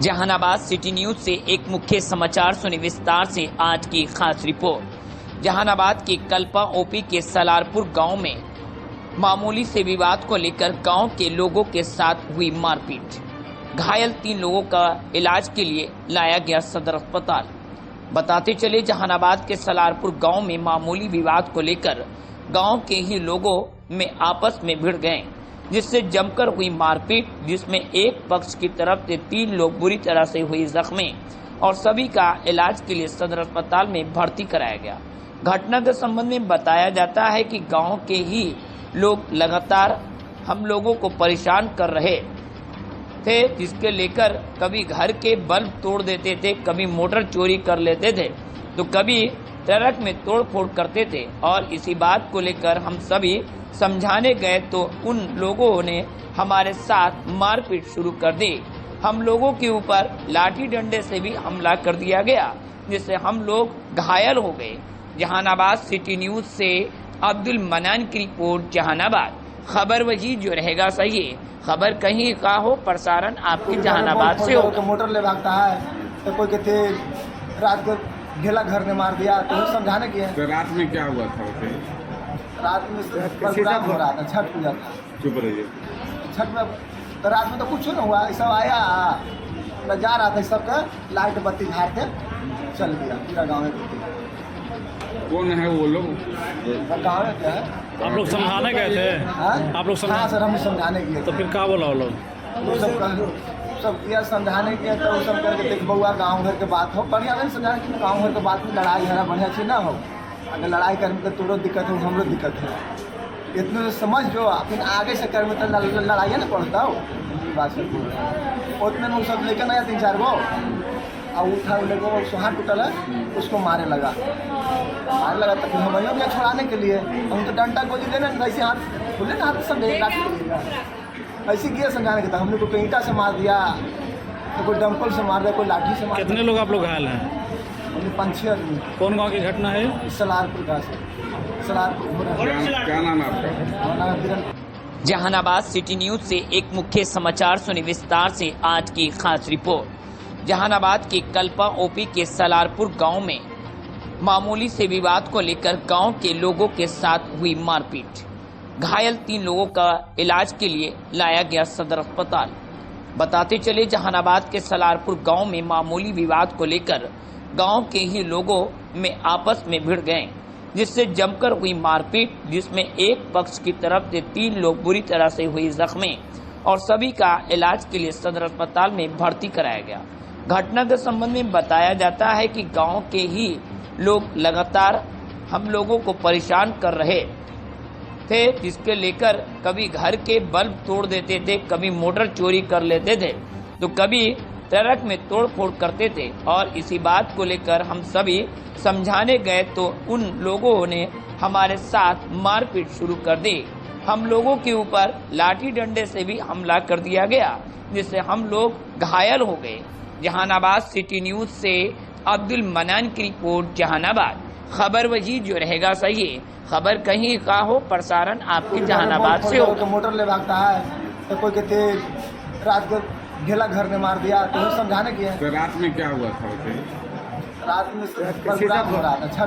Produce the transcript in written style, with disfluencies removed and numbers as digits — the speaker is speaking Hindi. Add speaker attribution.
Speaker 1: जहानाबाद सिटी न्यूज से एक मुख्य समाचार सुनिए विस्तार से आज की खास रिपोर्ट। जहानाबाद के कल्पा ओपी के सलारपुर गांव में मामूली से विवाद को लेकर गांव के लोगों के साथ हुई मारपीट। घायल 3 लोगों का इलाज के लिए लाया गया सदर अस्पताल। बताते चले जहानाबाद के सलारपुर गांव में मामूली विवाद को लेकर गांव के ही लोगों में आपस में भिड़ गए, जिससे जमकर हुई मारपीट, जिसमें एक पक्ष की तरफ से 3 लोग बुरी तरह से हुए जख्मी और सभी का इलाज के लिए सदर अस्पताल में भर्ती कराया गया। घटना के संबंध में बताया जाता है कि गांव के ही लोग लगातार हम लोगों को परेशान कर रहे थे, जिसके लेकर कभी घर के बल्ब तोड़ देते थे, कभी मोटर चोरी कर लेते थे, तो कभी ट्रक में तोड़फोड़ करते थे। और इसी बात को लेकर हम सभी समझाने गए तो उन लोगों ने हमारे साथ मारपीट शुरू कर दी। हम लोगों के ऊपर लाठी डंडे से भी हमला कर दिया गया, जिससे हम लोग घायल हो गए। जहानाबाद सिटी न्यूज से अब्दुल मनान की रिपोर्ट। जहानाबाद खबर वही जो रहेगा सही है, खबर कहीं का हो, प्रसारण आपके जहानाबाद से हो।
Speaker 2: मोटर ले भागता है तो कोई कहते रात को घेला घर ने मार दिया, तो समझाने की है।
Speaker 3: तो रात में क्या हुआ था उसे?
Speaker 2: रात में प्रोग्राम हो रहा था, छठ पूजा था।
Speaker 3: चुप रहिए।
Speaker 2: छठ में तो रात में तो कुछ नहीं हुआ, सब आया, मैं जा रहा था, सबका लाइट बत्ती झाड़ के चल गया पूरा गाँव में।
Speaker 3: कौन है वो लोग?
Speaker 2: गाँव में क्या है?
Speaker 4: आप लोग समझाने गए थे? आप लोग
Speaker 2: हाँ सर, हम समझाने गए।
Speaker 4: तो फिर क्या बोला वो लोग?
Speaker 2: सब किया समझाने के, तो वो सब करके देख बउआ गाँव घर के बात हो, बढ़िया नहीं समझाने की गाँव घर के बात में लड़ाई झगड़ा बढ़िया चीज ना हो। अगर लड़ाई करने में तोरो दिक्कत है, हमरो दिक्कत है, इतने तो समझ जो फिर आगे से कर में तो लड़ाई ना पड़ता हो। बात से उतने में सब लेकर आया 3-4 गो और उठा लोगों सुहार टूटल है, उसको मारे लगा तो फिर हम भैया छुड़ाने के लिए हम तो डंडा गोली देना, ऐसे हाथ खुले ना, हाथ सब ऐसे किया समझाने के था। हमने कोई ईंटा से मार दिया, तो कोई डंपल से मार दिया, कोई लाठी से मार।
Speaker 4: कितने लोग आप लोग घायल हैं?
Speaker 2: हमने 5-6 आदमी।
Speaker 4: कौन गांव की घटना है?
Speaker 2: सलारपुर का सलारपुर।
Speaker 3: क्या नाम है आपका?
Speaker 1: जहानाबाद सिटी न्यूज से एक मुख्य समाचार सुनिए विस्तार से आज की खास रिपोर्ट। जहानाबाद के कल्पा ओपी के सलारपुर गांव में मामूली से विवाद को लेकर गांव के लोगों के साथ हुई मारपीट। घायल 3 लोगों का इलाज के लिए लाया गया सदर अस्पताल। बताते चले जहानाबाद के सलारपुर गांव में मामूली विवाद को लेकर गांव के ही लोगों में आपस में भिड़ गए, जिससे जमकर हुई मारपीट, जिसमें एक पक्ष की तरफ से 3 लोग बुरी तरह से हुए जख्मी और सभी का इलाज के लिए सदर अस्पताल में भर्ती कराया गया। घटना के संबंध में बताया जाता है कि गांव के ही लोग लगातार हम लोगों को परेशान कर रहे थे, जिसके लेकर कभी घर के बल्ब तोड़ देते थे, कभी मोटर चोरी कर लेते थे, तो कभी ट्रक में तोड़फोड़ करते थे। और इसी बात को लेकर हम सभी समझाने गए तो उन लोगों ने हमारे साथ मारपीट शुरू कर दी। हम लोगों के ऊपर लाठी डंडे से भी हमला कर दिया गया, जिससे हम लोग घायल हो गए। जहानाबाद सिटी न्यूज से अब्दुल मनान की रिपोर्ट। जहानाबाद खबर वही जो रहेगा सही है, खबर कहीं का हो, प्रसारण आपके जहानाबाद से हो।
Speaker 2: मोटर ले भागता है तो कोई कहते रात को घेला घर ने मार दिया, तो समझाने की है।
Speaker 3: तो रात में क्या हुआ था उसे?
Speaker 2: रात में प्रोग्राम हो रहा था, छठ